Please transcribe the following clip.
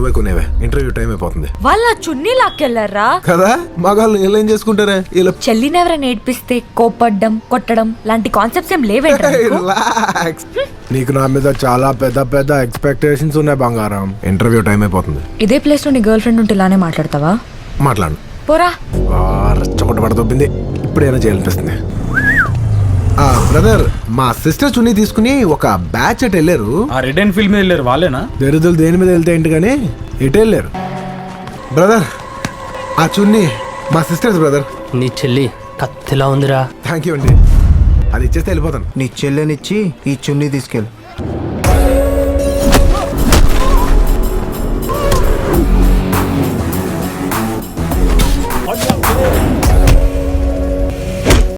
నువ్వే కొనేవే, interview time అయిపోతుంది వాళ్ళ చున్నీ లాక్కెళ్ళారా కదా. మగాళ్ళు ఇలా ఏం చేసుకుంటారే ఇలా. చెల్లిని ఎవరైనా ఏడ్పిస్తే కోపడ్డం కొట్టడం లాంటి కాన్సెప్ట్స్ ఏం లేవేంట్రా నీకు? రిలాక్స్. నీకు నా మీద చాలా పెద్ద పెద్ద ఎక్స్పెక్టేషన్స్ ఉన్నాయి బంగారం. ఇంటర్వ్యూ టైం అయిపోతుంది. ఇదే ప్లేస్ లో నీ గర్ల్ ఫ్రెండ్ ఉంటే ఇలానే మాట్లాడతావా? మాట్లాడు. పోరా. రచ్చకొట్ట పడదొబ్బింది. ఇప్పుడైనా చేయాలనిపిస్తుంది. బ్రదర్, మా సిస్టర్ చున్నీ తీసుకుని ఒక బ్యాచ్ అటు వెళ్ళారు. ఆ రెడ్ అండ్ ఫీల్డ్ మీద వెళ్ళారు వాళ్ళేనా? దరిద్రులు దేని మీద వెళ్తే ఏంటి కానీ ఎటు వెళ్ళారు బ్రదర్? ఆ చున్నీ మా సిస్టర్స్ బ్రదర్. నీ చెల్లి కత్తిలా ఉందిరా. థ్యాంక్ యూ అండి. అది ఇచ్చేస్తే వెళ్ళిపోతాను. నీ చెల్లెనిచ్చి ఈ చున్నీ తీసుకెళ్ళు.